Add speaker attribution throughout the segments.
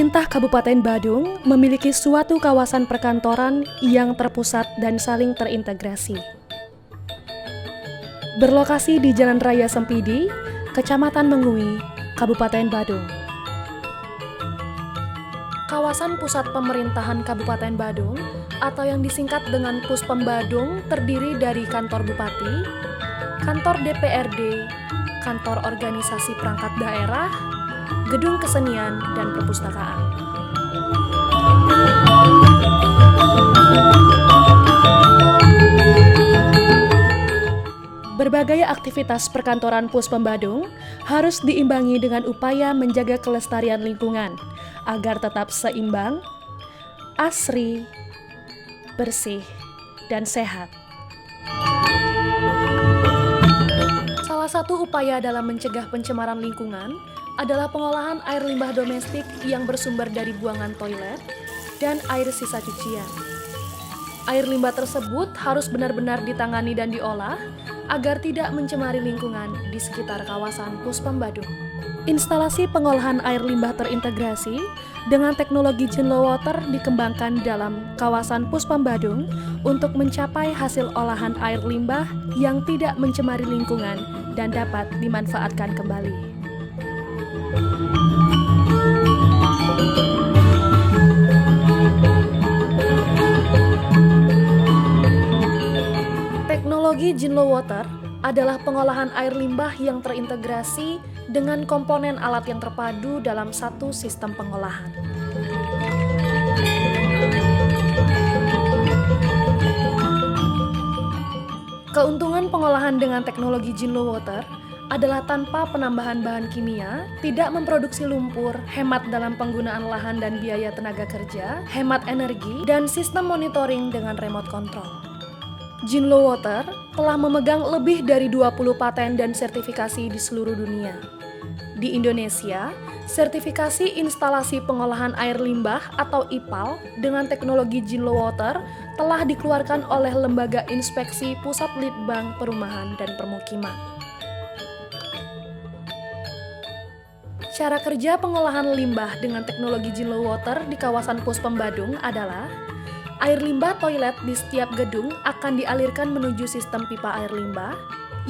Speaker 1: Pemerintah Kabupaten Badung memiliki suatu kawasan perkantoran yang terpusat dan saling terintegrasi. Berlokasi di Jalan Raya Sempidi, Kecamatan Mengui, Kabupaten Badung. Kawasan pusat pemerintahan Kabupaten Badung atau yang disingkat dengan Puspem Badung terdiri dari kantor bupati, kantor DPRD, kantor organisasi perangkat daerah, gedung kesenian, dan perpustakaan. Berbagai aktivitas perkantoran Puspem Badung harus diimbangi dengan upaya menjaga kelestarian lingkungan agar tetap seimbang, asri, bersih, dan sehat. Salah satu upaya dalam mencegah pencemaran lingkungan adalah pengolahan air limbah domestik yang bersumber dari buangan toilet dan air sisa cucian. Air limbah tersebut harus benar-benar ditangani dan diolah agar tidak mencemari lingkungan di sekitar kawasan Puspem Badung. Instalasi pengolahan air limbah terintegrasi dengan teknologi Jinlo Water dikembangkan dalam kawasan Puspem Badung untuk mencapai hasil olahan air limbah yang tidak mencemari lingkungan dan dapat dimanfaatkan kembali. Teknologi Jinlo Water adalah pengolahan air limbah yang terintegrasi dengan komponen alat yang terpadu dalam satu sistem pengolahan. Keuntungan pengolahan dengan teknologi Jinlo Water adalah tanpa penambahan bahan kimia, tidak memproduksi lumpur, hemat dalam penggunaan lahan dan biaya tenaga kerja, hemat energi, dan sistem monitoring dengan remote control. Jinlo Water telah memegang lebih dari 20 paten dan sertifikasi di seluruh dunia. Di Indonesia, sertifikasi instalasi pengolahan air limbah atau IPAL dengan teknologi Jinlo Water telah dikeluarkan oleh Lembaga Inspeksi Pusat Litbang Perumahan dan Permukiman. Cara kerja pengolahan limbah dengan teknologi Jinlo Water di kawasan Puspem Badung adalah air limbah toilet di setiap gedung akan dialirkan menuju sistem pipa air limbah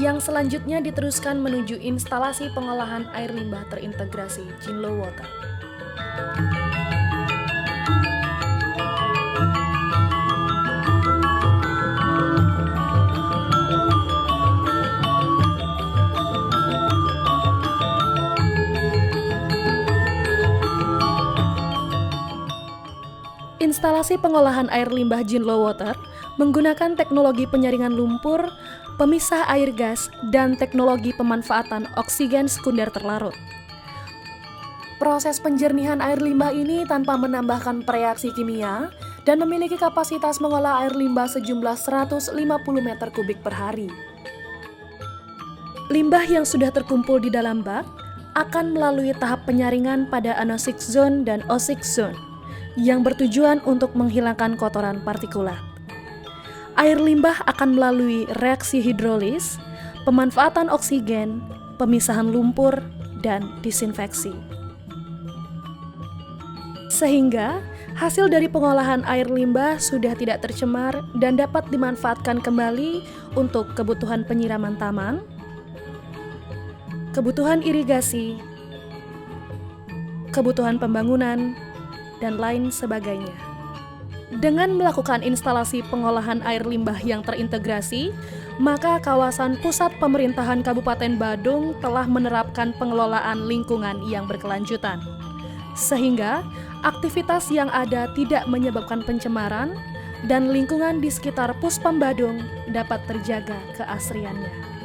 Speaker 1: yang selanjutnya diteruskan menuju instalasi pengolahan air limbah terintegrasi Jinlo Water. Instalasi pengolahan air limbah Jinlo Water menggunakan teknologi penyaringan lumpur, pemisah air gas, dan teknologi pemanfaatan oksigen sekunder terlarut. Proses penjernihan air limbah ini tanpa menambahkan reaksi kimia dan memiliki kapasitas mengolah air limbah sejumlah 150 meter kubik per hari. Limbah yang sudah terkumpul di dalam bak akan melalui tahap penyaringan pada anoxic zone dan oxic zone yang bertujuan untuk menghilangkan kotoran partikulat. Air limbah akan melalui reaksi hidrolis, pemanfaatan oksigen, pemisahan lumpur, dan disinfeksi. Sehingga hasil dari pengolahan air limbah sudah tidak tercemar dan dapat dimanfaatkan kembali untuk kebutuhan penyiraman taman, kebutuhan irigasi, kebutuhan pembangunan, dan lain sebagainya. Dengan melakukan instalasi pengolahan air limbah yang terintegrasi, maka kawasan pusat pemerintahan Kabupaten Badung telah menerapkan pengelolaan lingkungan yang berkelanjutan, sehingga aktivitas yang ada tidak menyebabkan pencemaran dan lingkungan di sekitar Puspem Badung dapat terjaga keasriannya.